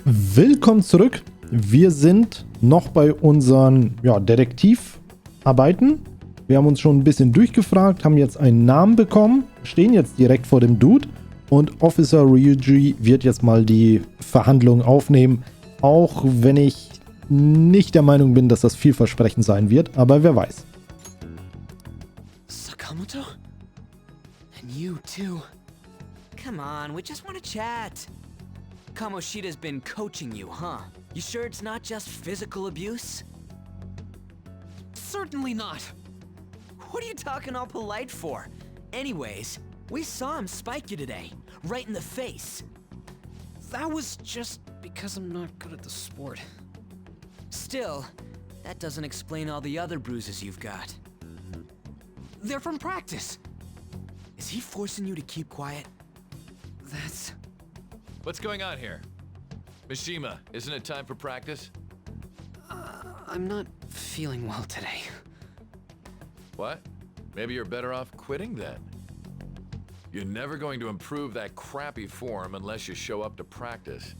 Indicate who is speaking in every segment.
Speaker 1: Willkommen zurück. Wir sind noch bei unseren Detektivarbeiten. Wir haben uns schon ein bisschen durchgefragt, haben jetzt einen Namen bekommen, stehen jetzt direkt vor dem Dude und Officer Ryuji wird jetzt mal die Verhandlungen aufnehmen, auch wenn ich nicht der Meinung bin, dass das vielversprechend sein wird, aber wer weiß.
Speaker 2: Sakamoto? And you too. Come on, we just want to chat. Kamoshida's been coaching you, huh? You sure it's not just physical abuse? Certainly not. What are you talking all polite for? Anyways, we saw him spike you today, right in the face.
Speaker 3: That was just because I'm not good at the sport.
Speaker 2: Still, that doesn't explain all the other bruises you've got.
Speaker 3: They're from practice.
Speaker 2: Is he forcing you to keep quiet?
Speaker 3: That's...
Speaker 4: What's going on here? Mishima, isn't it time for practice?
Speaker 3: I'm not feeling well today.
Speaker 4: What? Maybe you're better off quitting then. You're never going to improve that crappy form unless you show up to practice.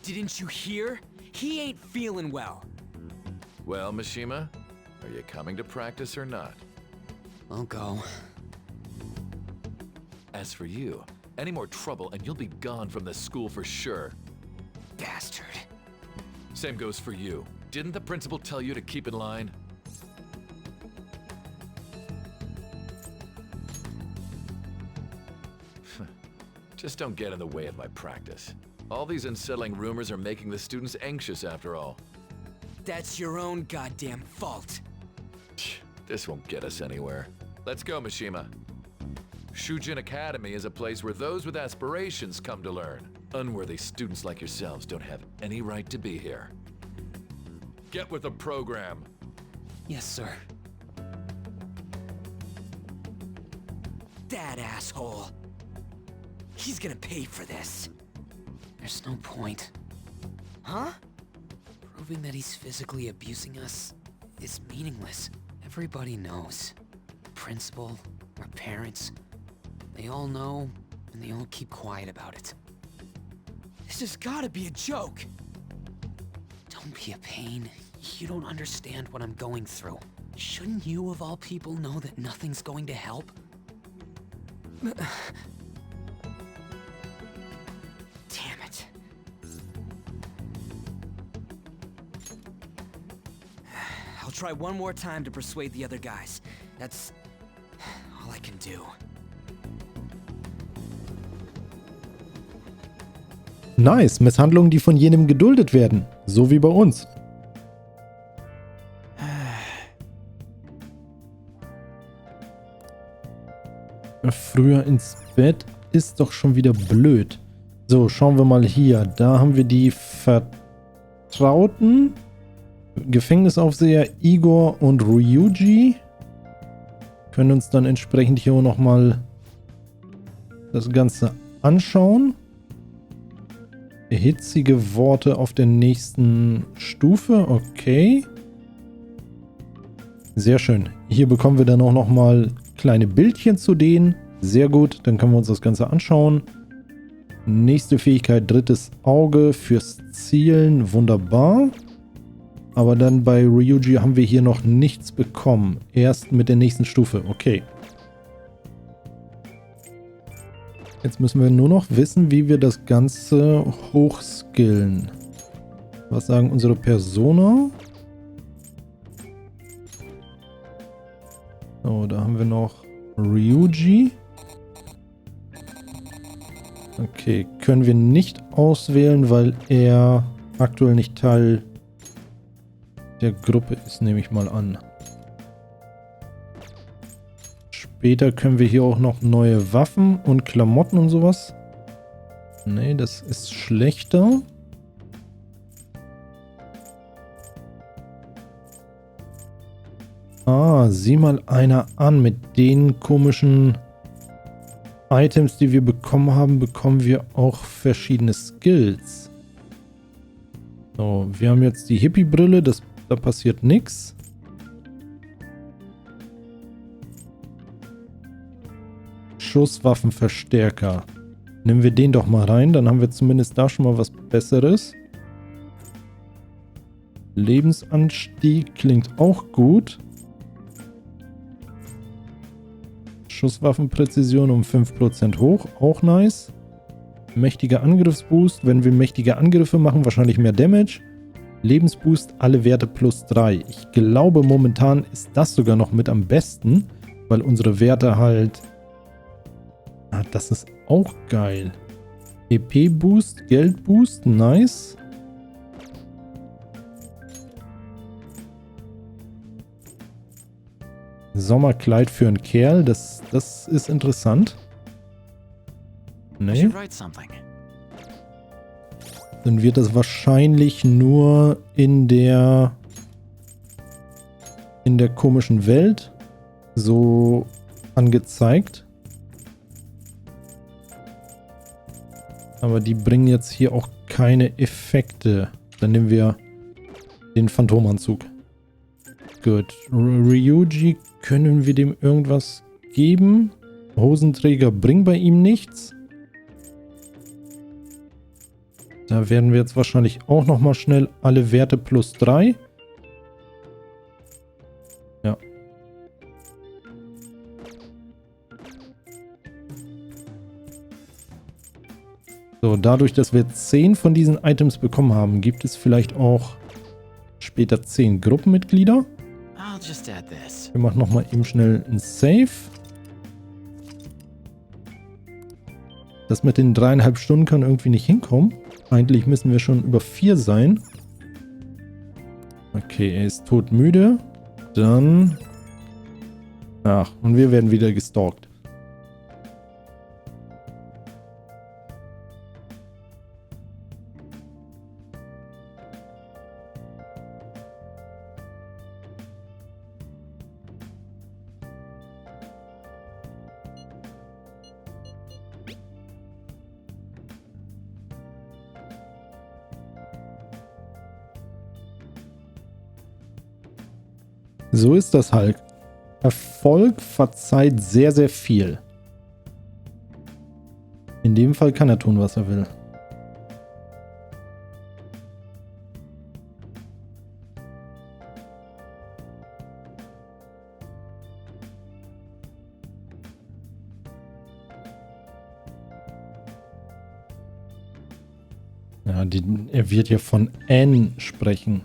Speaker 2: Didn't you hear? He ain't feeling well.
Speaker 4: Well, Mishima, are you coming to practice or not?
Speaker 3: I'll go.
Speaker 4: As for you, any more trouble and you'll be gone from this school for sure.
Speaker 2: Bastard.
Speaker 4: Same goes for you. Didn't the principal tell you to keep in line? Just don't get in the way of my practice. All these unsettling rumors are making the students anxious after all.
Speaker 2: That's your own goddamn fault.
Speaker 4: This won't get us anywhere. Let's go, Mishima. Shujin Academy is a place where those with aspirations come to learn. Unworthy students like yourselves don't have any right to be here. Get with the program.
Speaker 3: Yes, sir.
Speaker 2: That asshole. He's gonna pay for this.
Speaker 3: There's no point.
Speaker 2: Huh?
Speaker 3: Proving that he's physically abusing us is meaningless. Everybody knows. The principal, our parents, they all know, and they all keep quiet about it.
Speaker 2: This has gotta be a joke.
Speaker 3: Don't be a pain. You don't understand what I'm going through. Shouldn't you, of all people, know that nothing's going to help?
Speaker 2: Damn it. I'll try one more time to persuade the other guys. That's all I can do.
Speaker 1: Nice, Misshandlungen, die von jenem geduldet werden, so wie bei uns. Früher ins Bett ist doch schon wieder blöd. So, schauen wir mal hier. Da haben wir die Vertrauten. Gefängnisaufseher Igor und Ryuji. Können uns dann entsprechend hier nochmal das Ganze anschauen. Hitzige Worte auf der nächsten Stufe. Okay. Sehr schön. Hier bekommen wir dann auch nochmal kleine Bildchen zu denen. Sehr gut. Dann können wir uns das Ganze anschauen. Nächste Fähigkeit, drittes Auge fürs Zielen. Wunderbar. Aber dann bei Ryuji haben wir hier noch nichts bekommen. Erst mit der nächsten Stufe. Okay. Jetzt müssen wir nur noch wissen, wie wir das Ganze hochskillen. Was sagen unsere Persona? So, da haben wir noch Ryuji. Okay, können wir nicht auswählen, weil er aktuell nicht Teil der Gruppe ist, nehme ich mal an. Später können wir hier auch noch neue Waffen und Klamotten und sowas. Nee, das ist schlechter. Ah, sieh mal einer an. Mit den komischen Items, die wir bekommen haben, bekommen wir auch verschiedene Skills. So, wir haben jetzt die Hippie-Brille, da passiert nichts. Schusswaffenverstärker. Nehmen wir den doch mal rein, dann haben wir zumindest da schon mal was Besseres. Lebensanstieg klingt auch gut. Schusswaffenpräzision um 5% hoch, auch nice. Mächtiger Angriffsboost, wenn wir mächtige Angriffe machen, wahrscheinlich mehr Damage. Lebensboost, alle Werte plus 3. Ich glaube, momentan ist das sogar noch mit am besten, weil unsere Werte halt... Ah, das ist auch geil. EP-Boost, Geldboost, nice. Sommerkleid für einen Kerl, das ist interessant. Nee. Dann wird das wahrscheinlich nur in der komischen Welt so angezeigt. Aber die bringen jetzt hier auch keine Effekte. Dann nehmen wir den Phantomanzug. Gut. Ryuji, können wir dem irgendwas geben? Hosenträger bringen bei ihm nichts. Da werden wir jetzt wahrscheinlich auch nochmal schnell alle Werte plus 3. Ja. So, dadurch, dass wir 10 von diesen Items bekommen haben, gibt es vielleicht auch später 10 Gruppenmitglieder. Wir machen nochmal eben schnell ein Save. Das mit den 3,5 Stunden kann irgendwie nicht hinkommen. Eigentlich müssen wir schon über 4 sein. Okay, er ist todmüde. Dann... Ach, und wir werden wieder gestalkt. So ist das halt. Erfolg verzeiht sehr, sehr viel. In dem Fall kann er tun, was er will. Ja, er wird ja von N sprechen.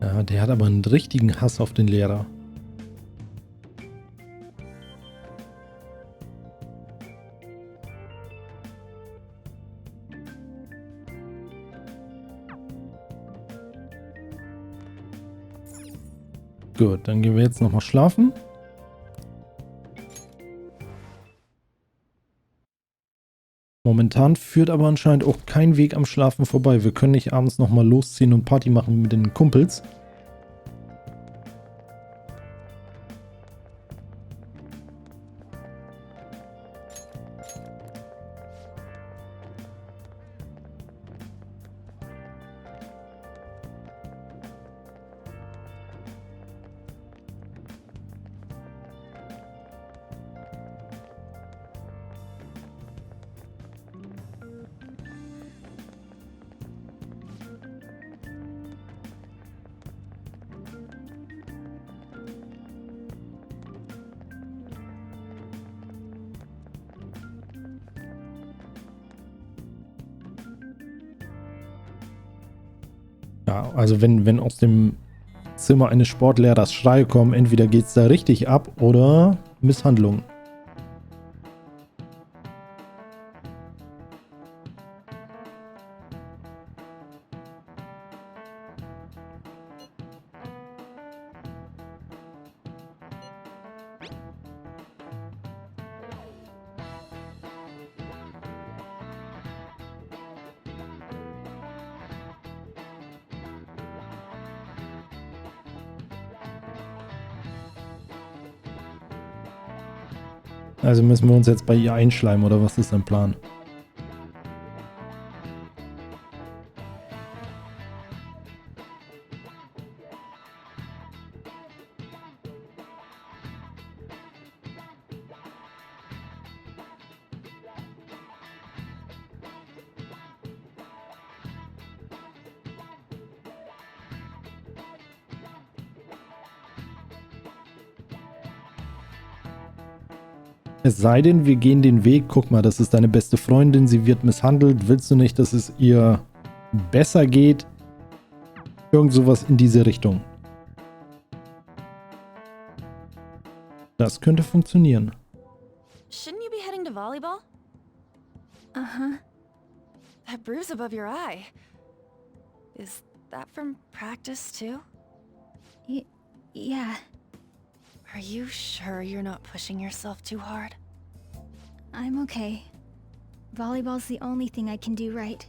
Speaker 1: Ja, der hat aber einen richtigen Hass auf den Lehrer. Gut, dann gehen wir jetzt nochmal schlafen. Momentan führt aber anscheinend auch kein Weg am Schlafen vorbei. Wir können nicht abends nochmal losziehen und Party machen mit den Kumpels. Ja, also wenn aus dem Zimmer eines Sportlehrers Schreie kommen, entweder geht es da richtig ab oder Misshandlung. Also müssen wir uns jetzt bei ihr einschleimen, oder was ist dein Plan? Es sei denn, wir gehen den Weg. Guck mal, das ist deine beste Freundin. Sie wird misshandelt. Willst du nicht, dass es ihr besser geht? Irgend sowas in diese Richtung. Das könnte funktionieren.
Speaker 5: Shouldn't you be heading to volleyball? Uh-huh. That bruise above your eye. Is that from practice too?
Speaker 6: Yeah.
Speaker 5: Are you sure you're not pushing yourself too hard?
Speaker 6: I'm okay. Volleyball's the only thing I can do right.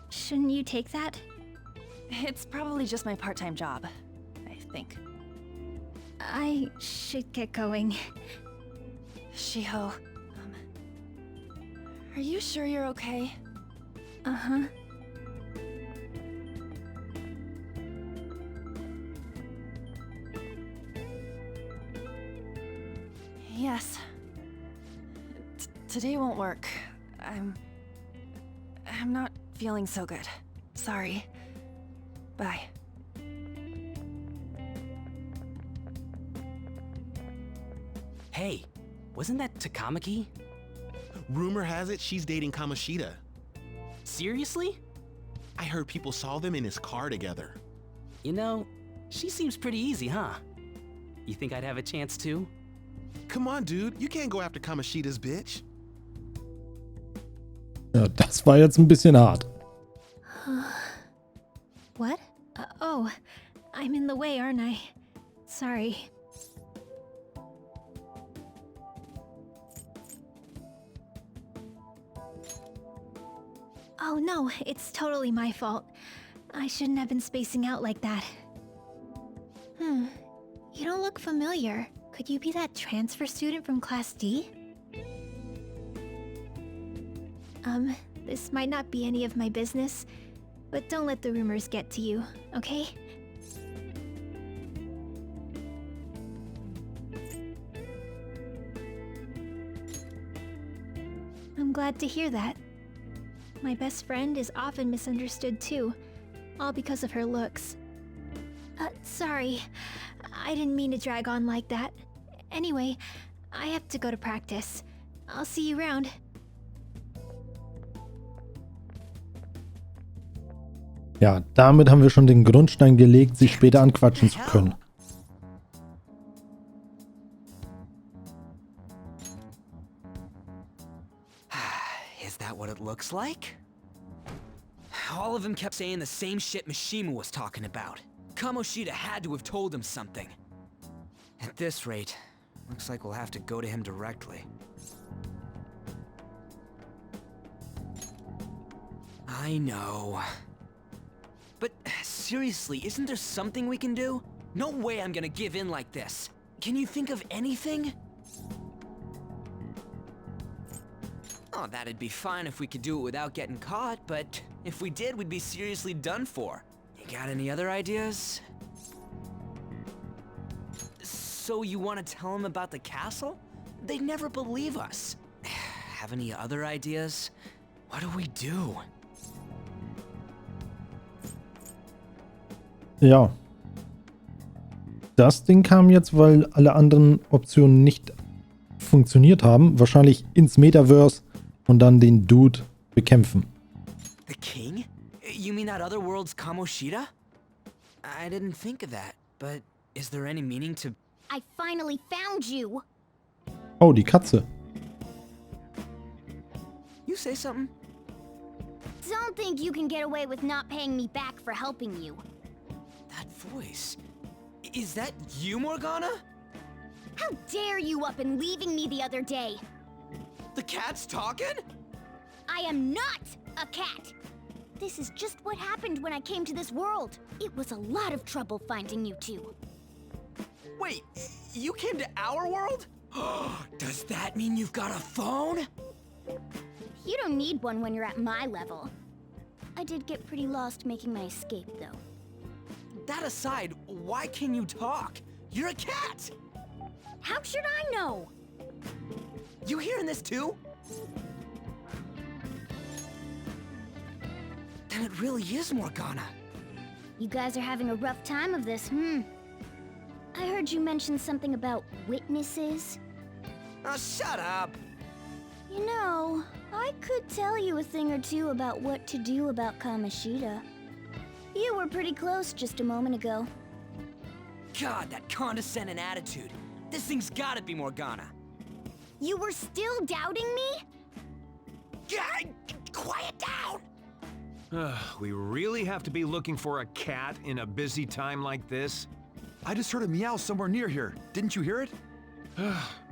Speaker 6: Shouldn't you take that?
Speaker 5: It's probably just my part-time job, I think.
Speaker 6: I should get going.
Speaker 5: Shiho, are you sure you're okay?
Speaker 6: Uh-huh.
Speaker 5: Yes. Today won't work. I'm not feeling so good. Sorry. Bye.
Speaker 3: Hey, wasn't that Takamaki?
Speaker 7: Rumor has it she's dating Kamoshida.
Speaker 3: Seriously?
Speaker 7: I heard people saw them in his car together.
Speaker 3: You know, she seems pretty easy, huh? You think I'd have a chance too?
Speaker 7: Come on, dude. You can't go after Kamoshida's bitch.
Speaker 1: Ja, das war jetzt ein bisschen hart.
Speaker 6: What? Oh, I'm in the way, aren't I? Sorry. Oh no, it's totally my fault. I shouldn't have been spacing out like that. You don't look familiar. Could you be that transfer student from Class D? This might not be any of my business, but don't let the rumors get to you, okay? I'm glad to hear that. My best friend is often misunderstood too, all because of her looks. Sorry. I didn't mean to drag on like that. Anyway, I have to go to practice. I'll see you around.
Speaker 1: Ja, damit haben wir schon den Grundstein gelegt, sich später anquatschen zu können.
Speaker 2: Is that what it looks like? All of them kept saying the same shit Mishima was talking about. Kamoshida had to have told him something. At this rate, looks like we'll have to go to him directly. I know. But seriously, isn't there something we can do? No way I'm gonna give in like this. Can you think of anything? Oh, that'd be fine if we could do it without getting caught, but if we did, we'd be seriously done for. You got any other ideas? So you want to tell them about the castle? They'd never believe us. Have any other ideas? What do we do?
Speaker 1: Ja. Das Ding kam jetzt, weil alle anderen Optionen nicht funktioniert haben. Wahrscheinlich ins Metaverse und dann den Dude bekämpfen.
Speaker 2: The king? You mean that other world's Kamoshida? I didn't think of that, but is there any meaning to...
Speaker 6: I finally found you!
Speaker 1: Oh, die Katze.
Speaker 2: You say something?
Speaker 6: Don't think you can get away with not paying me back for helping you.
Speaker 2: That voice... Is that you, Morgana?
Speaker 6: How dare you up and leaving me the other day?
Speaker 2: The cat's talking?
Speaker 6: I am not a cat! This is just what happened when I came to this world. It was a lot of trouble finding you two.
Speaker 2: Wait, you came to our world? Does that mean you've got a phone?
Speaker 8: You don't need one when you're at my level. I did get pretty lost making my escape, though.
Speaker 2: That aside, why can you talk? You're a cat!
Speaker 8: How should I know?
Speaker 2: You hearing this too? Then it really is Morgana.
Speaker 8: You guys are having a rough time of this, I heard you mention something about witnesses.
Speaker 2: Oh, shut up!
Speaker 8: You know, I could tell you a thing or two about what to do about Kamoshida. You were pretty close just a moment ago.
Speaker 2: God, that condescending attitude. This thing's gotta be Morgana.
Speaker 8: You were still doubting me?
Speaker 2: God, quiet down!
Speaker 9: We really have to be looking for a cat in a busy time like this?
Speaker 10: I just heard a meow somewhere near here. Didn't you hear it?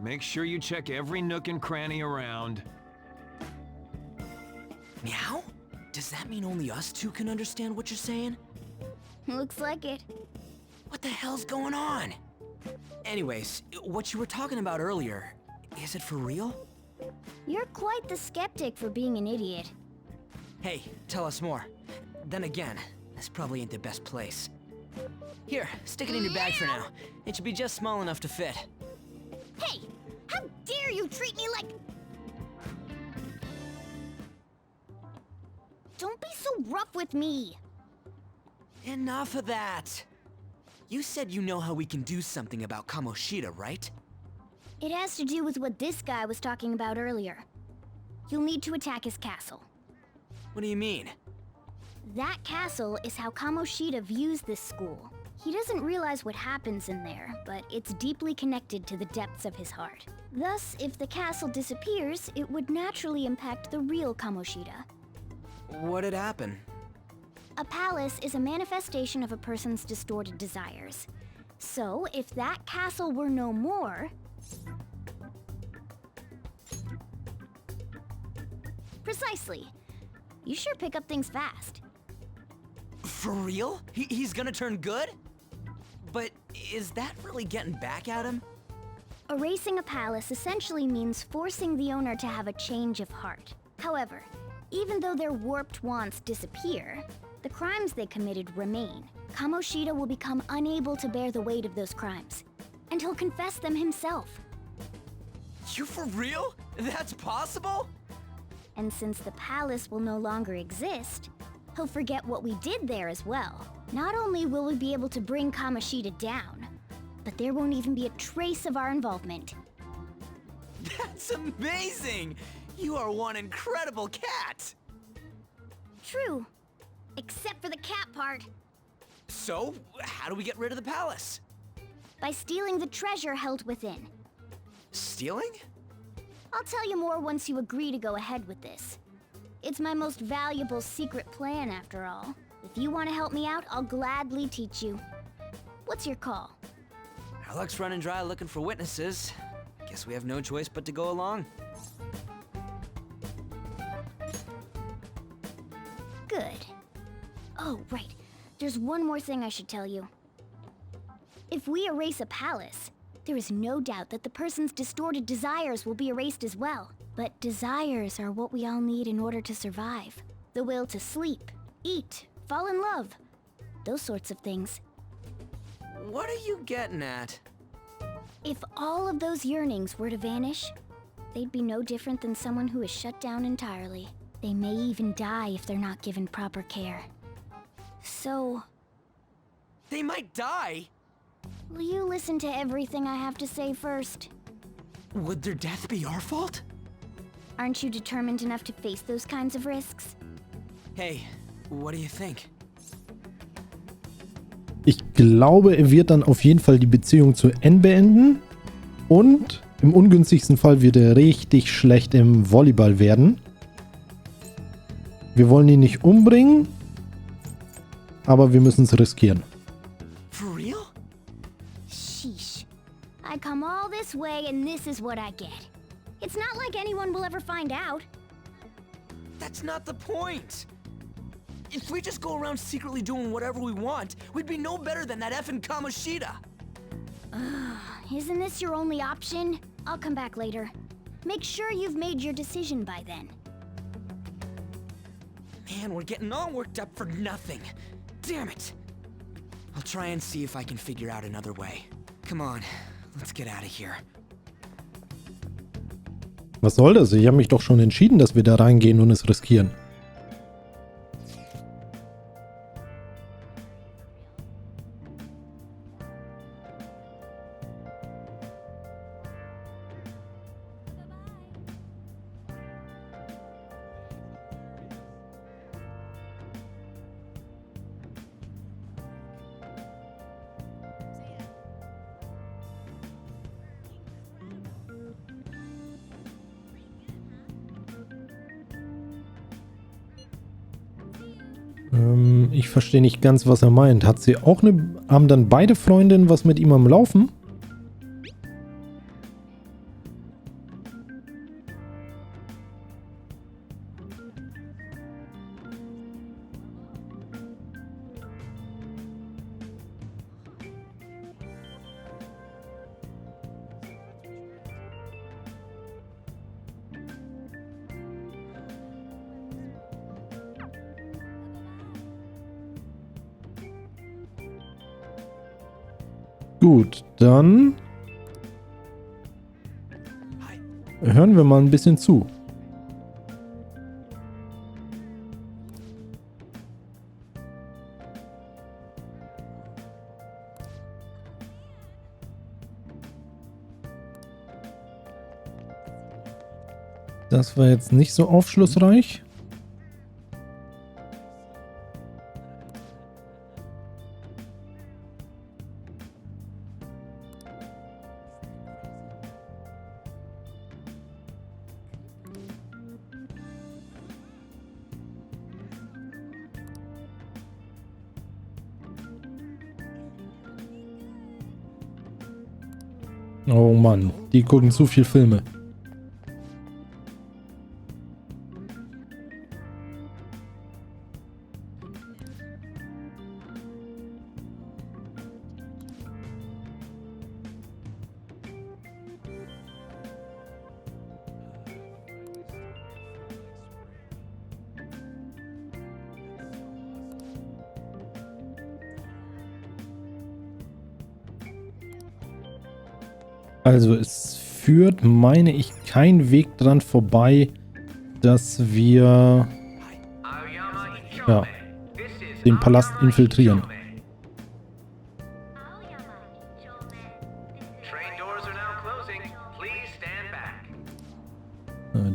Speaker 9: Make sure you check every nook and cranny around.
Speaker 2: Meow? Does that mean only us two can understand what you're saying?
Speaker 8: Looks like it.
Speaker 2: What the hell's going on? Anyways, what you were talking about earlier, is it for real?
Speaker 8: You're quite the skeptic for being an idiot.
Speaker 2: Hey, tell us more. Then again, this probably ain't the best place. Here, stick it in your bag for now. It should be just small enough to fit.
Speaker 8: Hey! How dare you treat me like... Don't be so rough with me!
Speaker 2: Enough of that! You said you know how we can do something about Kamoshida, right?
Speaker 8: It has to do with what this guy was talking about earlier. You'll need to attack his castle.
Speaker 2: What do you mean?
Speaker 8: That castle is how Kamoshida views this school. He doesn't realize what happens in there, but it's deeply connected to the depths of his heart. Thus, if the castle disappears, it would naturally impact the real Kamoshida.
Speaker 2: What'd happen?
Speaker 8: A palace is a manifestation of a person's distorted desires. So, if that castle were no more... Precisely. You sure pick up things fast.
Speaker 2: For real? He's gonna turn good? But is that really getting back at him?
Speaker 8: Erasing a palace essentially means forcing the owner to have a change of heart. However, even though their warped wants disappear, the crimes they committed remain. Kamoshida will become unable to bear the weight of those crimes, and he'll confess them himself.
Speaker 2: You for real? That's possible?
Speaker 8: And since the palace will no longer exist, he'll forget what we did there as well. Not only will we be able to bring Kamoshida down, but there won't even be a trace of our involvement.
Speaker 2: That's amazing! You are one incredible cat!
Speaker 8: True. Except for the cat part.
Speaker 2: So, how do we get rid of the palace?
Speaker 8: By stealing the treasure held within.
Speaker 2: Stealing?
Speaker 8: I'll tell you more once you agree to go ahead with this. It's my most valuable secret plan, after all. If you want to help me out, I'll gladly teach you. What's your call?
Speaker 2: Our luck's running dry looking for witnesses. Guess we have no choice but to go along.
Speaker 8: Good. Oh, right. There's one more thing I should tell you. If we erase a palace, there is no doubt that the person's distorted desires will be erased as well. But desires are what we all need in order to survive. The will to sleep, eat, fall in love. Those sorts of things.
Speaker 2: What are you getting at?
Speaker 8: If all of those yearnings were to vanish, they'd be no different than someone who is shut down entirely. They may even die if they're not given proper care. So...
Speaker 2: They might die?
Speaker 8: will you listen to everything I have to say first?
Speaker 2: Would their death be our fault?
Speaker 8: Aren't you determined enough to face those kinds of risks?
Speaker 2: Hey, what do you think?
Speaker 1: Ich glaube, er wird dann auf jeden Fall die Beziehung zu N beenden. Und im ungünstigsten Fall wird er richtig schlecht im Volleyball werden. Wir wollen ihn nicht umbringen, aber wir müssen es riskieren.
Speaker 2: For real?
Speaker 8: Sheesh. I come all this way and this is what I get. It's not like anyone will ever find out.
Speaker 2: That's not the point. If we just go around secretly doing whatever we want, we'd be no better than that effing Kamoshida.
Speaker 8: Isn't this your only option? I'll come back later. Make sure you've made your decision by then.
Speaker 2: Man, we're getting all worked up for nothing. Damn it. I'll try and see if I can figure out another way. Come on, let's get out of here.
Speaker 1: Was soll das? Ich habe mich doch schon entschieden, dass wir da reingehen und es riskieren. Ich verstehe nicht ganz, was er meint. Hat sie auch eine... Haben dann beide Freundinnen was mit ihm am Laufen? Gut, dann hören wir mal ein bisschen zu. Das war jetzt nicht so aufschlussreich. Oh Mann, die gucken zu viel Filme. Also es führt, meine ich, kein Weg dran vorbei, dass wir den Palast infiltrieren.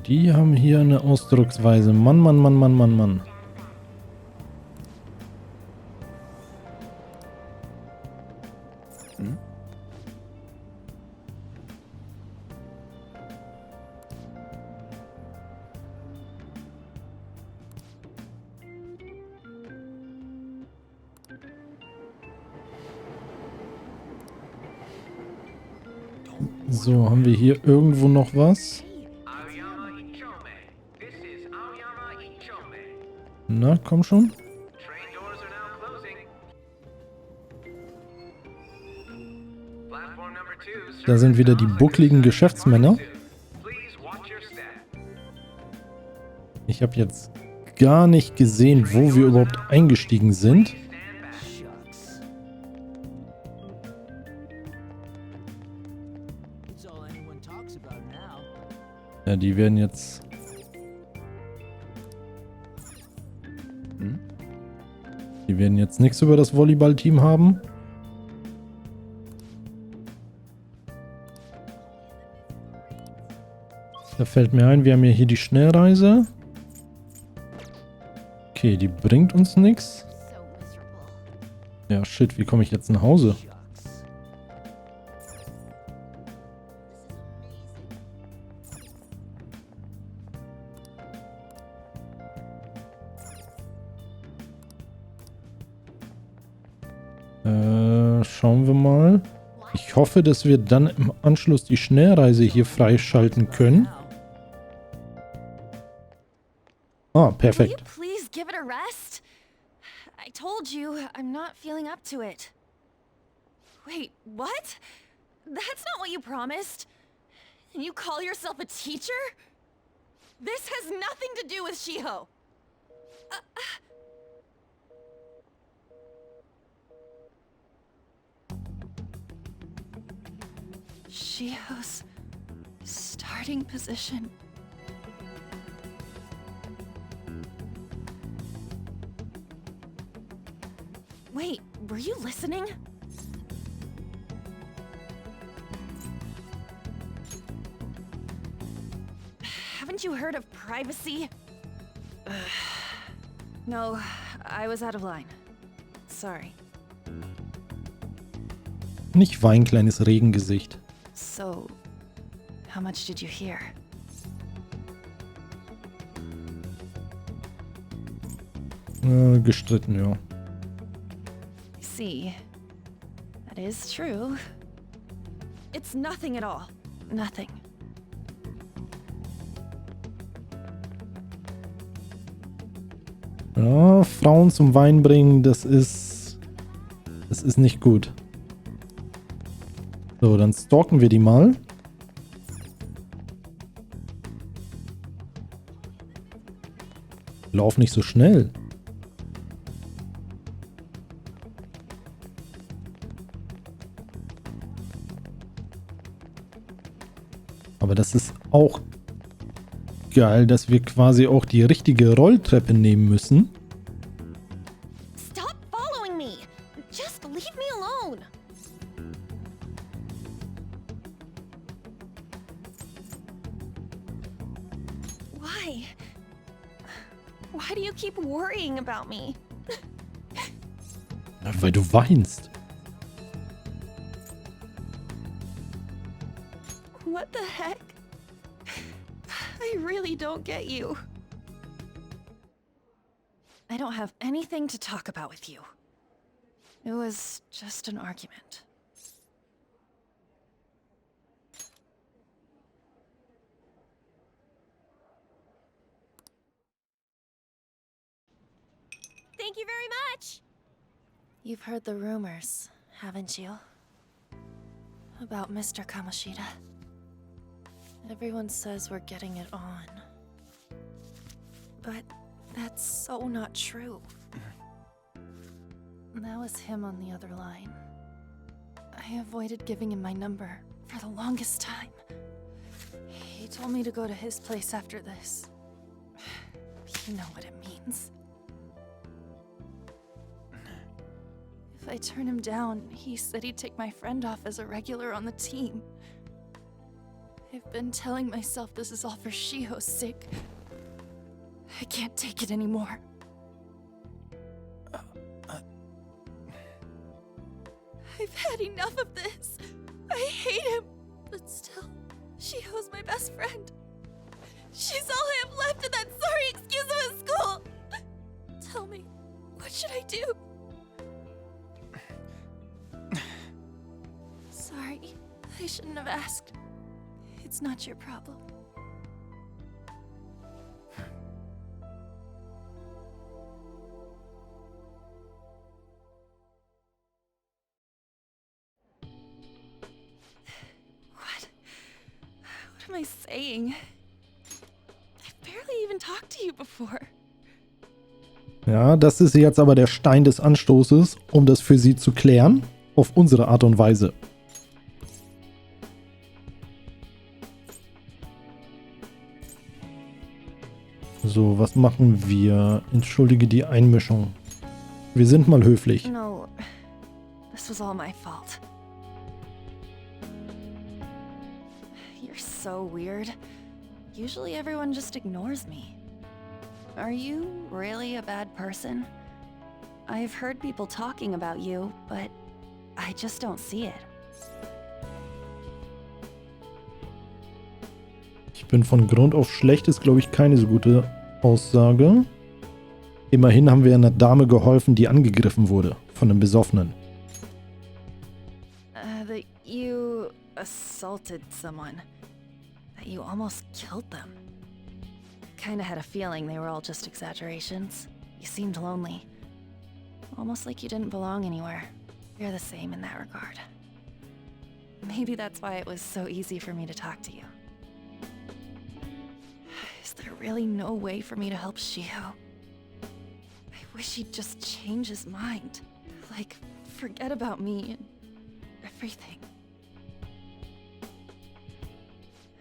Speaker 1: Die haben hier eine Ausdrucksweise. Mann, Mann, Mann, Mann, Mann, Mann. So, haben wir hier irgendwo noch was? Na, komm schon. Da sind wieder die buckligen Geschäftsmänner. Ich habe jetzt gar nicht gesehen, wo wir überhaupt eingestiegen sind. Ja, die werden jetzt... Die werden jetzt nichts über das Volleyballteam haben. Da fällt mir ein, wir haben ja hier die Schnellreise. Okay, die bringt uns nichts. Ja, shit, wie komme ich jetzt nach Hause? Schauen wir mal. Ich hoffe, dass wir dann im Anschluss die Schnellreise hier freischalten können. Ah, perfekt.
Speaker 5: Please give it a rest. I told you I'm not feeling up to it. Wait, what? That's not what you promised. And you call yourself a teacher? This has nothing to do with Shiho. Shiho's starting position. Wait, were you listening? Haven't you heard of privacy? No, I was out of line. Sorry.
Speaker 1: Nicht wein, kleines Regengesicht.
Speaker 5: So, how much did you hear?
Speaker 1: Gestritten, ja.
Speaker 5: See, that is true. It's nothing at all. Nothing.
Speaker 1: Ja, Frauen zum Wein bringen, das ist nicht gut. So, dann stalken wir die mal. Lauf nicht so schnell. Aber das ist auch geil, dass wir quasi auch die richtige Rolltreppe nehmen müssen.
Speaker 5: Stop following me! Just leave me alone! Why? Why do you keep worrying about me?
Speaker 1: Weil du weinst.
Speaker 5: What the heck? I really don't get you. I don't have anything to talk about with you. It was just an argument.
Speaker 6: Thank you very much!
Speaker 5: You've heard the rumors, haven't you? About Mr. Kamoshida. Everyone says we're getting it on. But that's so not true. That was him on the other line. I avoided giving him my number for the longest time. He told me to go to his place after this. You know what it means. If I turn him down, he said he'd take my friend off as a regular on the team. I've been telling myself this is all for Shiho's sake. I can't take it anymore. I've had enough of this. I hate him. But still, Shiho's my best friend. She's all I have left in that sorry excuse of a school. Tell me, what should I do? Sorry, I shouldn't have asked. It's not your problem. What am I saying? I've barely even talked to you before.
Speaker 1: Ja, das ist jetzt aber der Stein des Anstoßes, um das für sie zu klären. Auf unsere Art und Weise. So, was machen wir? Entschuldige die Einmischung. Wir sind mal höflich.
Speaker 5: No, this was all my fault. You're so weird. Usually everyone just ignores me. Are you really a bad person? I've heard people talking about you, but I just don't see it.
Speaker 1: Ich bin von Grund auf schlecht, ist glaube ich keine so gute Aussage. Immerhin haben wir einer Dame geholfen, die angegriffen wurde von einem Besoffenen.
Speaker 5: That you assaulted someone. That you almost killed them. Kinda had a feeling they were all just exaggerations. You seemed lonely. Almost like you didn't belong anywhere. You're the same in that regard. Maybe that's why it was so easy for me to talk to you. Is there really no way for me to help Shiho? I wish he'd just change his mind. Like, forget about me and everything.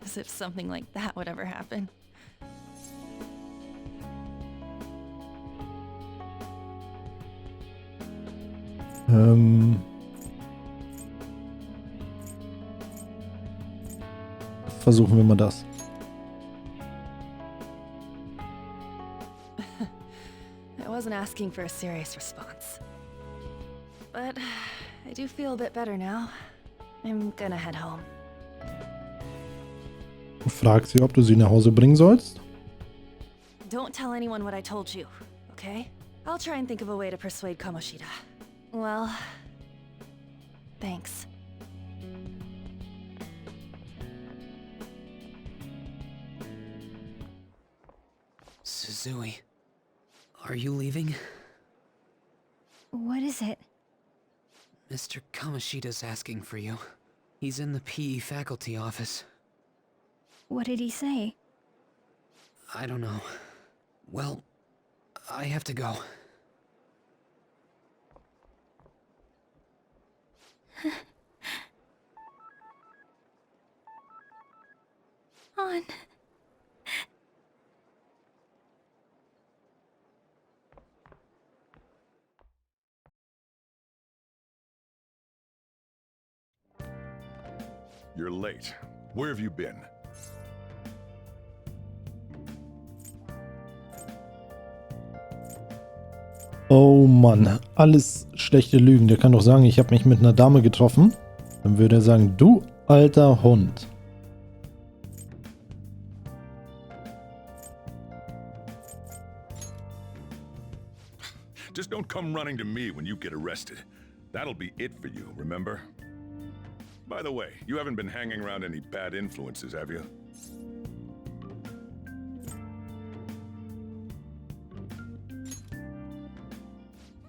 Speaker 5: As if something like that would ever happen.
Speaker 1: Versuchen wir mal das.
Speaker 5: I wasn't asking for a serious response. But I do feel a bit better now. I'm gonna head home.
Speaker 1: Fragt sie, ob du sie nach Hause bringen sollst.
Speaker 5: Don't tell anyone what I told you, okay? I'll try and think of a way to persuade Kamoshida. Well, thanks.
Speaker 3: Suzui, are you leaving?
Speaker 6: What is it?
Speaker 3: Mr. Kamoshida's asking for you. He's in the PE faculty office.
Speaker 6: What did he say?
Speaker 3: I don't know. Well, I have to go.
Speaker 6: On.
Speaker 11: You're late. Where have you been?
Speaker 1: Oh Mann, alles schlechte Lügen. Der kann doch sagen, ich habe mich mit einer Dame getroffen. Dann würde er sagen, du alter Hund.
Speaker 11: Just don't come running to me when you get arrested. That'll be it for you, remember? By the way, you haven't been hanging around any bad influences, have you?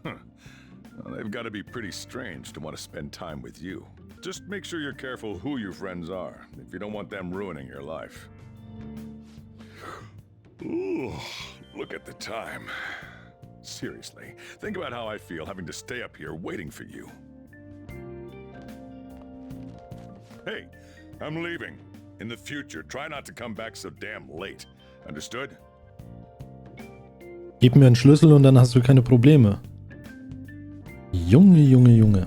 Speaker 11: Well, they've got to be pretty strange to want to spend time with you. Just make sure you're careful who your friends are, if you don't want them ruining your life. Ooh, look at the time. Seriously, think about how I feel having to stay up here waiting for you. Hey, I'm leaving. In the future, try not to come back so damn late. Understood?
Speaker 1: Gib mir einen Schlüssel und dann hast du keine Probleme. Junge, Junge, Junge.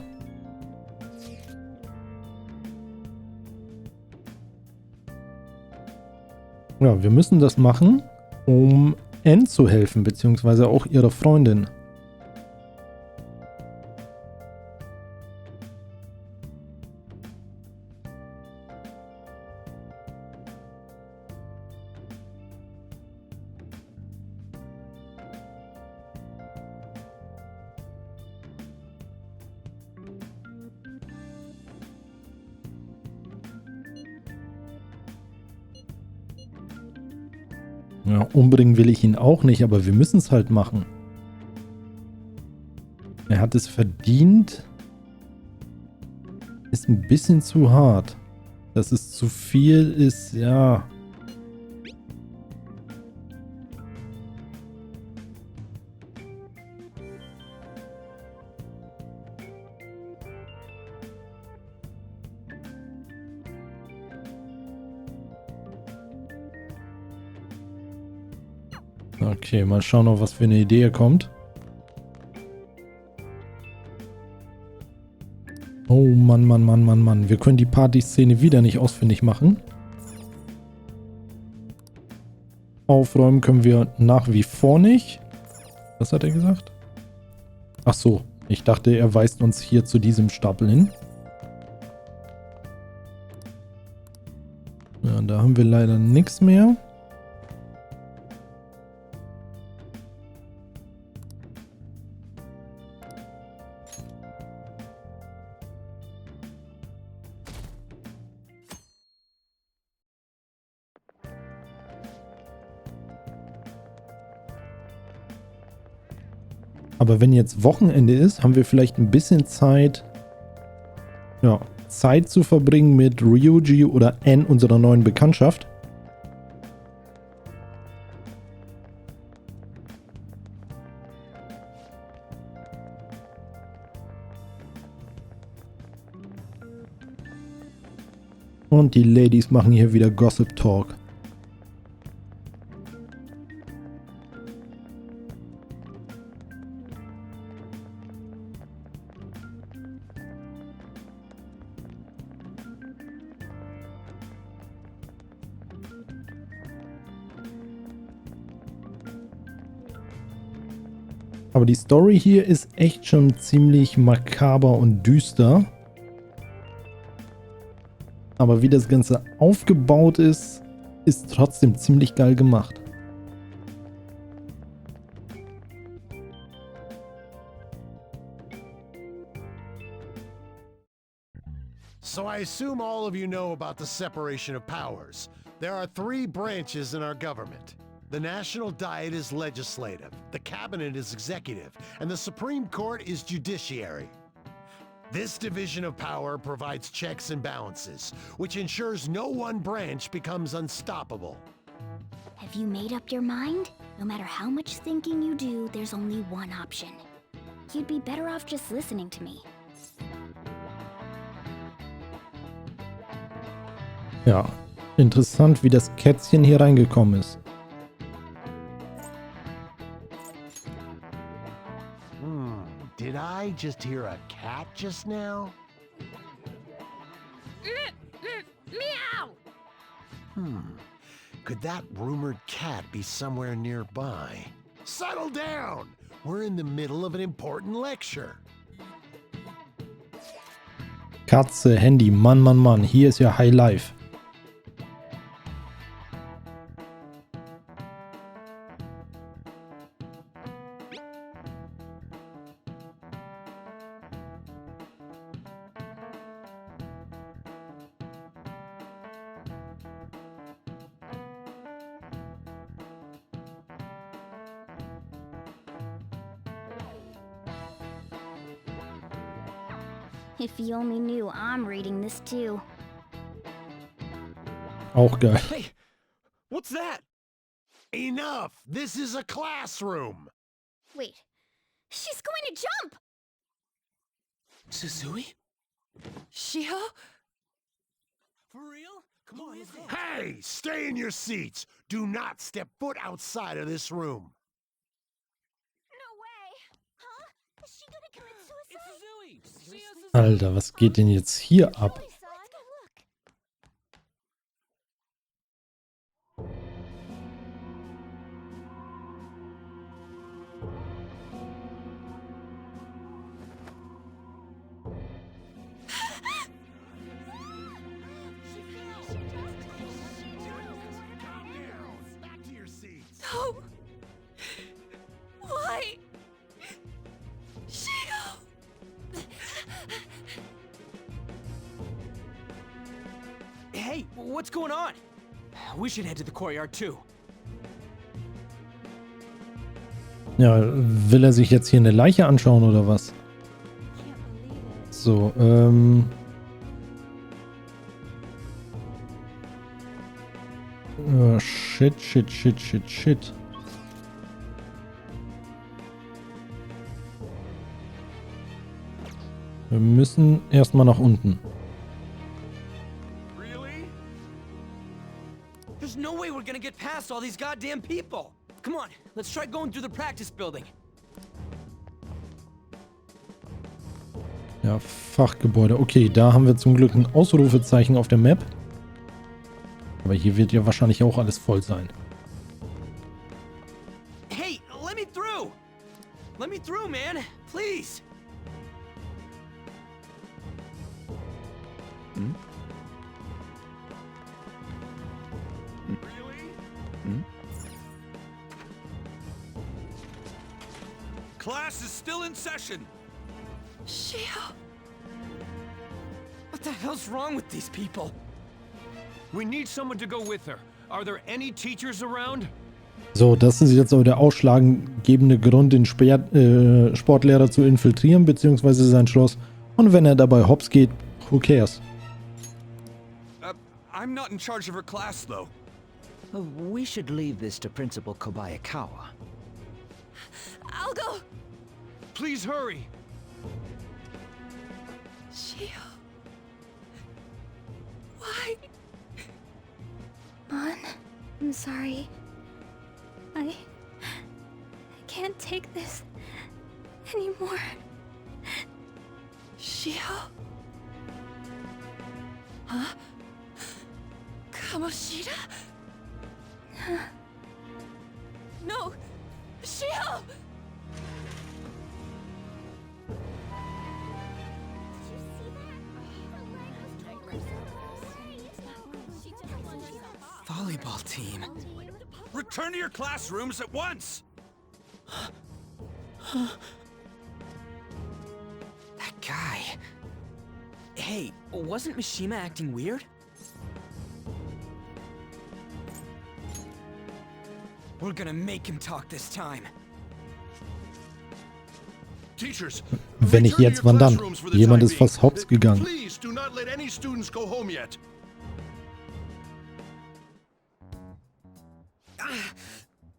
Speaker 1: Ja, wir müssen das machen, um Anne zu helfen, beziehungsweise auch ihrer Freundin. Ja, umbringen will ich ihn auch nicht, aber wir müssen es halt machen. Er hat es verdient. Ist ein bisschen zu hart. Dass es zu viel ist, ja. Okay, mal schauen, auf was für eine Idee kommt. Oh Mann, Mann, Mann, Mann, Mann. Wir können die Partyszene wieder nicht ausfindig machen. Aufräumen können wir nach wie vor nicht. Was hat er gesagt? Ach so, ich dachte, er weist uns hier zu diesem Stapel hin. Ja, da haben wir leider nichts mehr. Aber wenn jetzt Wochenende ist, haben wir vielleicht ein bisschen Zeit, ja, Zeit zu verbringen mit Ryuji oder Anne, unserer neuen Bekanntschaft. Und die Ladies machen hier wieder Gossip Talk. Aber die Story hier ist echt schon ziemlich makaber und düster. Aber wie das Ganze aufgebaut ist, ist trotzdem ziemlich geil gemacht.
Speaker 12: So I assume all of you know about the separation of powers. There are 3 branches in our government. The National Diet is legislative, the Cabinet is executive, and the Supreme Court is judiciary. This division of power provides checks and balances, which ensures no one branch becomes unstoppable.
Speaker 8: Have you made up your mind? No matter how much thinking you do, there's only one option. You'd be better off just listening to me.
Speaker 1: Ja, interessant, wie das Kätzchen hier reingekommen ist.
Speaker 12: Did I just hear a cat just now?
Speaker 8: Meow!
Speaker 12: Could that rumored cat be somewhere nearby? Settle down! We're in the middle of an important lecture.
Speaker 1: Katze, Handy, Mann, Mann, Mann. Hier ist ja High Life.
Speaker 8: If you only knew I'm reading this too.
Speaker 1: Auch geil.
Speaker 12: Hey, what's that? Enough! This is a classroom!
Speaker 8: Wait, she's going to jump!
Speaker 2: Suzui? Shiho? For real? Come on,
Speaker 12: Hey! Stay in your seats! Do not step foot outside of this room!
Speaker 8: No way! Huh? Is she gonna commit suicide?
Speaker 1: Alter, was geht denn jetzt hier ab?
Speaker 5: No! Why? Shio!
Speaker 2: Hey, what's going on? We should head to the courtyard too.
Speaker 1: Ja, will er sich jetzt hier eine Leiche anschauen oder was? So, shit. Wir müssen erstmal nach unten.
Speaker 2: There's no way we're gonna get past all these goddamn people. Come on, let's try going through the practice building.
Speaker 1: Ja, Fachgebäude. Okay, da haben wir zum Glück ein Ausrufezeichen auf der Map. Aber hier wird ja wahrscheinlich auch alles voll sein.
Speaker 2: Hey, let me through! Let me through, man! Please!
Speaker 10: Class is still in session.
Speaker 2: Shio! What the hell's wrong with these people?
Speaker 9: We need someone to go with her. Are there any teachers around?
Speaker 1: So, das ist jetzt aber der ausschlaggebende Grund, den Sportlehrer zu infiltrieren, beziehungsweise sein Schloss. Und wenn er dabei hops geht, Who cares?
Speaker 10: I'm not in charge of her class, though.
Speaker 13: We should leave this to Principal Kobayakawa.
Speaker 5: I'll go!
Speaker 10: Please hurry!
Speaker 5: Shio... Why?
Speaker 6: Mon, I'm sorry. I can't take this anymore.
Speaker 5: Shio? Huh? Kamoshida? No! Shio!
Speaker 2: Volleyball team.
Speaker 10: Return to your classrooms at once!
Speaker 2: That guy. Hey, wasn't Mishima acting weird? We're gonna make him talk this time.
Speaker 10: Teachers,
Speaker 1: Wenn nicht jetzt, wann dann? Jemand ist fast hops gegangen.
Speaker 11: Please do not let any students go home yet.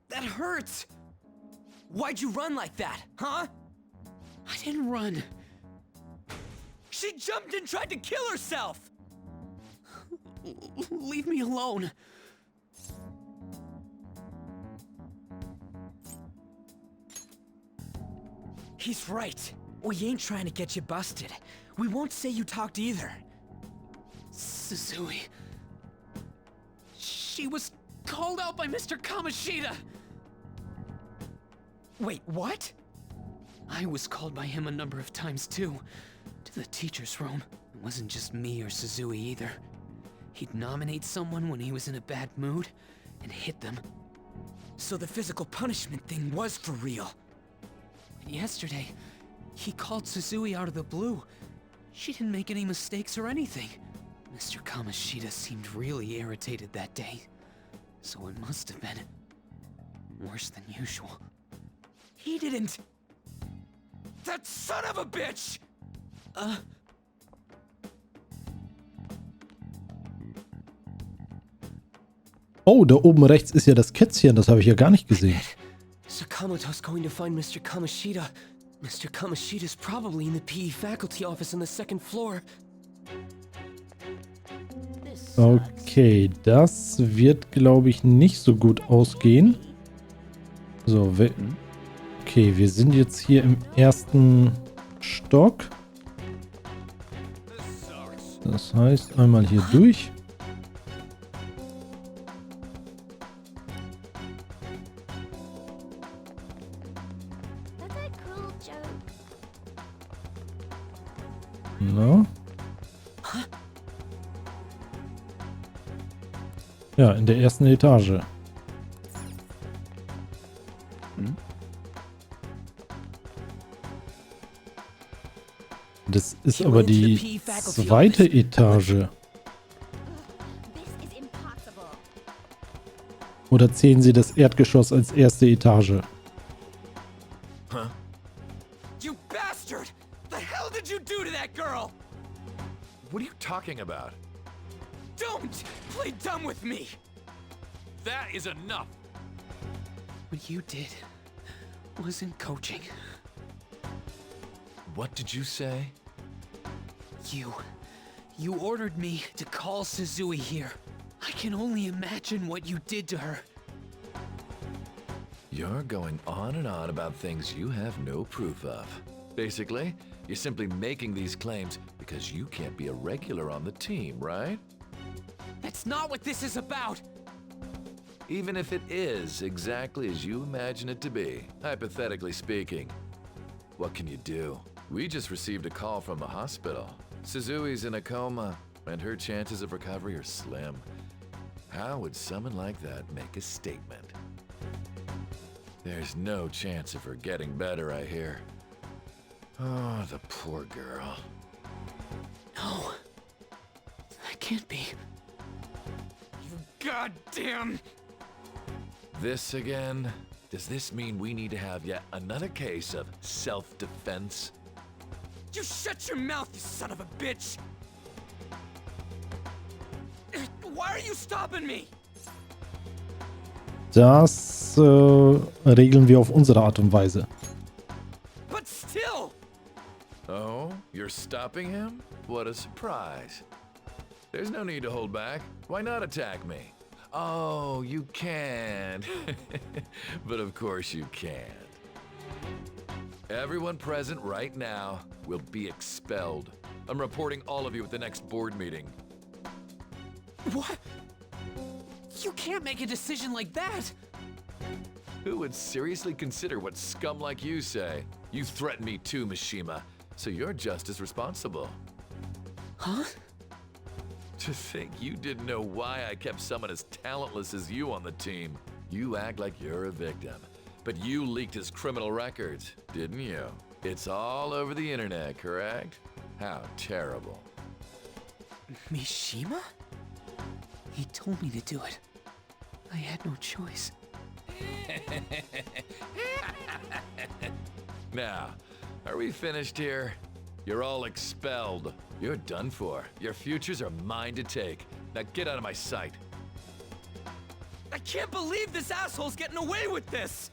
Speaker 2: That hurts! Why'd you run like that, huh?
Speaker 3: I didn't run.
Speaker 2: She jumped and tried to kill herself!
Speaker 3: Leave me alone.
Speaker 2: He's right. We ain't trying to get you busted. We won't say you talked either.
Speaker 3: Suzui. She was called out by Mr. Kamoshida.
Speaker 2: Wait, what?
Speaker 3: I was called by him a number of times too. To the teacher's room. It wasn't just me or Suzui either. He'd nominate someone when he was in a bad mood and hit them.
Speaker 2: So the physical punishment thing was for real.
Speaker 3: And yesterday, he called Suzui out of the blue. She didn't make any mistakes or anything. Mr. Kamoshida seemed really irritated that day. So it must have been worse than usual.
Speaker 2: He didn't... That son of a bitch!
Speaker 1: Oh, da oben rechts ist ja das Kätzchen. Das habe ich ja gar nicht gesehen.
Speaker 14: Sakamoto's going to find Mr. Kamoshida. Mr. Kamoshida's probably in the PE faculty office on the second floor.
Speaker 1: Okay, das wird, glaube ich, nicht so gut ausgehen. So, okay, wir sind jetzt hier im ersten Stock. Das heißt, einmal hier durch. Na? Ja, in der ersten Etage. Das ist aber die zweite Etage. Oder zählen Sie das Erdgeschoss als erste Etage?
Speaker 2: Huh? You bastard! The hell did you do to that girl?
Speaker 4: What are you talking about?
Speaker 2: Don't play dumb with me!
Speaker 10: That is enough!
Speaker 3: What you did wasn't coaching.
Speaker 4: What did you say?
Speaker 3: You ordered me to call Suzui here. I can only imagine what you did to her.
Speaker 4: You're going on and on about things you have no proof of. Basically, you're simply making these claims because you can't be a regular on the team, right?
Speaker 3: That's not what this is about!
Speaker 4: Even if it is exactly as you imagine it to be, hypothetically speaking, what can you do? We just received a call from the hospital. Suzui's in a coma, and her chances of recovery are slim. How would someone like that make a statement? There's no chance of her getting better, I hear. Oh, the poor girl.
Speaker 3: No. That can't be.
Speaker 2: You goddamn...
Speaker 4: This again? Does this mean we need to have yet another case of self-defense?
Speaker 2: You shut your mouth, you son of a bitch! why are you stopping me?
Speaker 1: Das regeln wir auf unsere Art und Weise.
Speaker 2: But still.
Speaker 4: Oh, you're stopping him? What a surprise. There's no need to hold back. Why not attack me? Oh, you can. But of course you can't. Everyone present right now will be expelled. I'm reporting all of you at the next board meeting.
Speaker 14: What? You can't make a decision like that!
Speaker 4: Who would seriously consider what scum like you say? You threatened me too, Mishima, so you're just as responsible.
Speaker 14: Huh?
Speaker 4: To think you didn't know why I kept someone as talentless as you on the team. You act like you're a victim, but you leaked his criminal records, didn't you? It's all over the internet, correct? How terrible.
Speaker 3: Mishima? He told me to do it. I had no choice.
Speaker 4: Now, are we finished here? You're all expelled. You're done for. Your futures are mine to take. Now get out of my sight.
Speaker 2: I can't believe this asshole's getting away with this!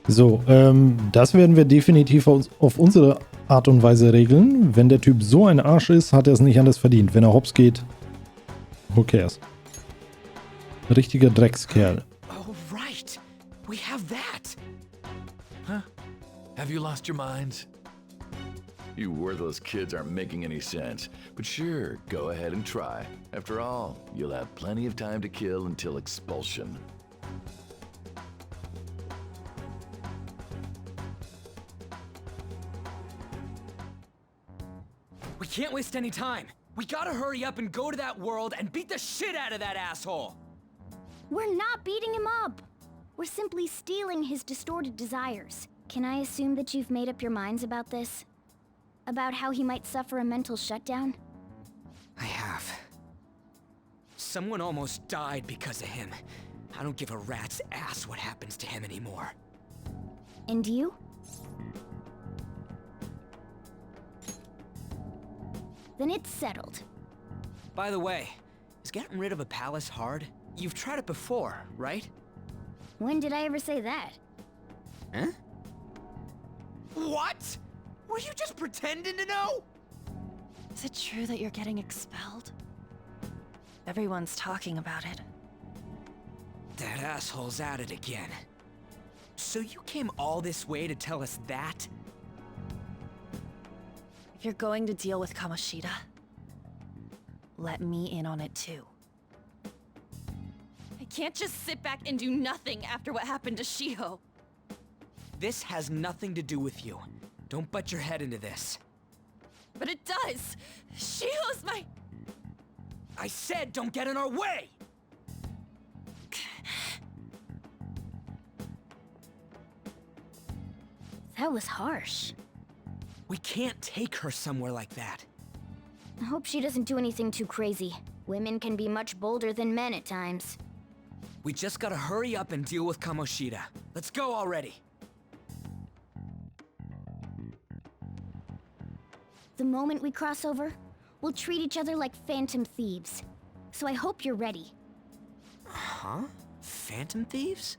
Speaker 1: So, das werden wir definitiv auf unsere Art und Weise regeln. Wenn der Typ so ein Arsch ist, hat er es nicht anders verdient. Wenn er hops geht, who cares? Richtiger Dreckskerl.
Speaker 2: Oh, right. We have that.
Speaker 4: Huh? Have you lost your minds? You worthless kids aren't making any sense. But sure, go ahead and try. After all, you'll have plenty of time to kill until expulsion.
Speaker 2: We can't waste any time. We gotta hurry up and go to that world and beat the shit out of that asshole.
Speaker 8: We're not beating him up. We're simply stealing his distorted desires. Can I assume that you've made up your minds about this? About how he might suffer a mental shutdown?
Speaker 2: I have. Someone almost died because of him. I don't give a rat's ass what happens to him anymore.
Speaker 8: And you? Then it's settled.
Speaker 2: By the way, is getting rid of a palace hard? You've tried it before, right?
Speaker 8: When did I ever say that?
Speaker 2: Huh? What? Were you just pretending to know?
Speaker 5: Is it true that you're getting expelled? Everyone's talking about it.
Speaker 2: That asshole's at it again. So you came all this way to tell us that?
Speaker 5: If you're going to deal with Kamoshida, let me in on it too.
Speaker 15: I can't just sit back and do nothing after what happened to Shiho.
Speaker 2: This has nothing to do with you. Don't butt your head into this.
Speaker 15: But it does! Shiho's my...
Speaker 2: I said don't get in our way!
Speaker 8: That was harsh.
Speaker 2: We can't take her somewhere like that.
Speaker 8: I hope she doesn't do anything too crazy. Women can be much bolder than men at times.
Speaker 2: We just gotta hurry up and deal with Kamoshida. Let's go already.
Speaker 8: The moment we cross over, we'll treat each other like phantom thieves. So I hope you're ready.
Speaker 2: Huh? Phantom thieves?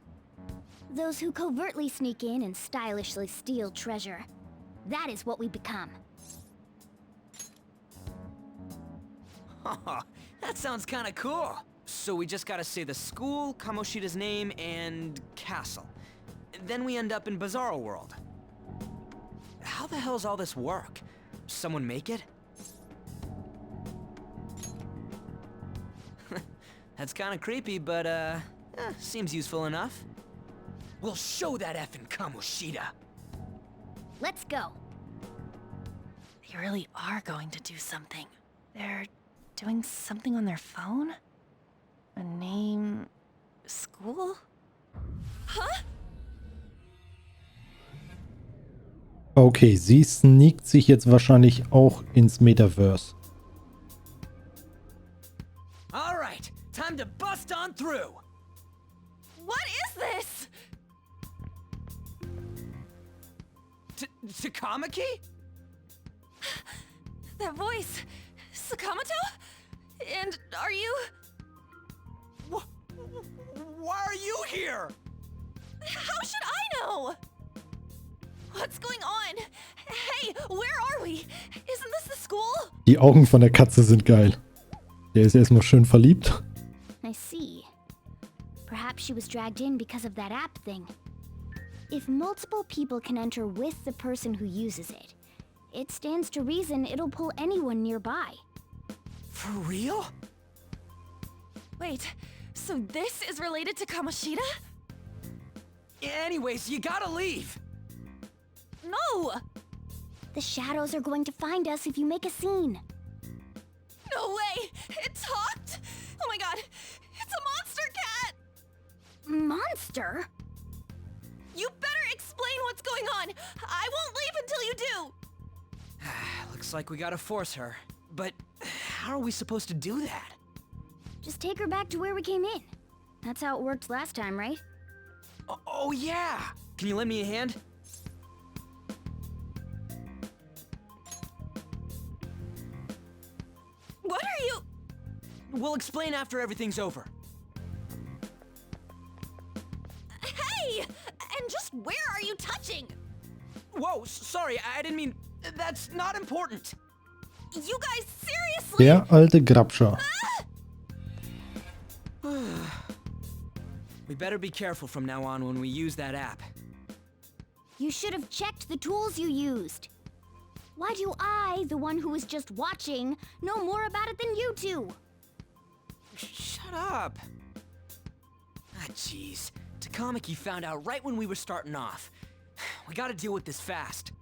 Speaker 8: Those who covertly sneak in and stylishly steal treasure. That is what we become.
Speaker 2: That sounds kinda cool. So we just gotta say the school, Kamoshida's name, and castle. Then we end up in Bizarro World. How the hell's all this work? Someone make it? That's kinda creepy, but seems useful enough. We'll show that effing Kamoshida.
Speaker 8: Let's go.
Speaker 5: They really are going to do something. They're doing something on their phone? A name... school?
Speaker 15: Huh?
Speaker 1: Okay, sie sneakt sich jetzt wahrscheinlich auch ins Metaverse.
Speaker 2: Alright, time to bust on through!
Speaker 15: What is this?
Speaker 2: Takamaki?
Speaker 15: That voice. Sakamoto? And are you...
Speaker 2: Why are you here?
Speaker 15: How should I know? What's going on? Hey, where are we? Isn't this the school?
Speaker 1: Die Augen von der Katze sind geil. Der ist erstmal schön verliebt.
Speaker 8: I see. Perhaps she was dragged in because of that app thing. If multiple people can enter with the person who uses it, it stands to reason it'll pull anyone nearby.
Speaker 2: For real?
Speaker 15: Wait, so this is related to Kamoshida?
Speaker 2: Anyways, you gotta leave.
Speaker 15: No!
Speaker 8: The shadows are going to find us if you make a scene.
Speaker 15: No way! It talked? Oh my god, it's a monster cat!
Speaker 8: Monster?
Speaker 15: You better explain what's going on! I won't leave until you do!
Speaker 2: Looks like we gotta force her. But how are we supposed to do that?
Speaker 8: Just take her back to where we came in. That's how it worked last time, right?
Speaker 2: Oh yeah! Can you lend me a hand?
Speaker 15: What are you...
Speaker 2: We'll explain after everything's over.
Speaker 15: Hey! And just where are you touching?
Speaker 2: Whoa, sorry, I didn't mean... That's not important.
Speaker 15: You guys, seriously?
Speaker 1: Der alte Grabscher.
Speaker 2: We better be careful from now on when we use that app.
Speaker 8: You should have checked the tools you used. Why do I, the one who was just watching, know more about it than you two?
Speaker 2: Shut up. Ah, jeez. Takamaki found out right when we were starting off. We gotta deal with this fast.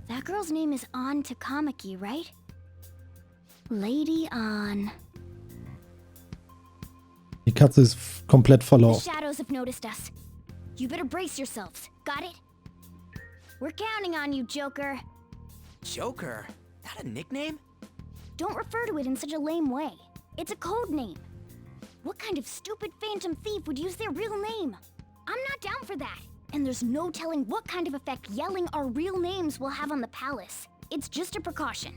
Speaker 8: That girl's name is An Takamaki, right? Lady An.
Speaker 1: Die Katze ist komplett
Speaker 8: The
Speaker 1: verlaufen.
Speaker 8: shadows have noticed us. You better brace yourselves. Got it? We're counting on you, Joker.
Speaker 2: Joker? That a nickname?
Speaker 8: Don't refer to it in such a lame way. It's a code name. What kind of stupid phantom thief would use their real name? I'm not down for that. And there's no telling what kind of effect yelling our real names will have on the palace. It's just a precaution.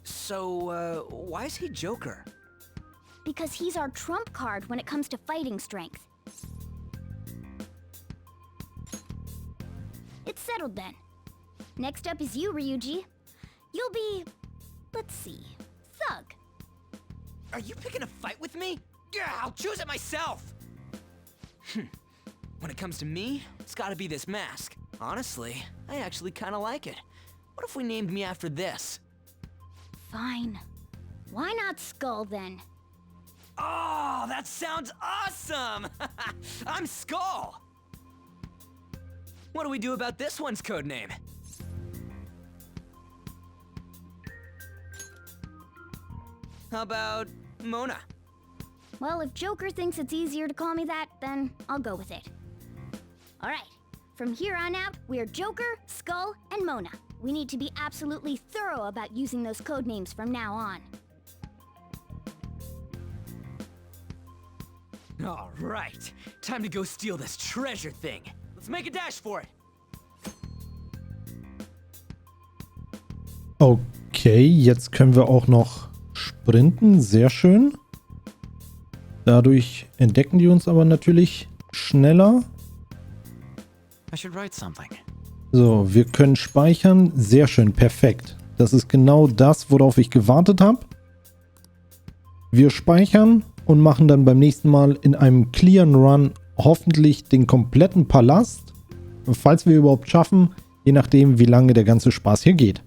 Speaker 2: So, why is he Joker?
Speaker 8: Because he's our trump card when it comes to fighting strength. It's settled then. Next up is you, Ryuji. You'll be... let's see... Thug.
Speaker 2: Are you picking a fight with me? Yeah, I'll choose it myself! When it comes to me, it's gotta be this mask. Honestly, I actually kinda like it. What if we named me after this?
Speaker 8: Fine. Why not Skull then?
Speaker 2: Oh, that sounds awesome! I'm Skull! What do we do about this one's codename? How about Mona?
Speaker 8: Well, if Joker thinks it's easier to call me that, then I'll go with it. Alright, from here on out, we're Joker, Skull, and Mona. We need to be absolutely thorough about using those codenames from now on.
Speaker 2: Alright, time to go steal this treasure thing. Let's make a dash for it.
Speaker 1: Okay, jetzt können wir auch noch sprinten. Sehr schön. Dadurch entdecken die uns aber natürlich schneller.
Speaker 16: I should write something.
Speaker 1: So, wir können speichern. Sehr schön, perfekt. Das ist genau das, worauf ich gewartet habe. Wir speichern und machen dann beim nächsten Mal in einem Clear Run hoffentlich den kompletten Palast. Falls wir überhaupt schaffen, je nachdem, wie lange der ganze Spaß hier geht.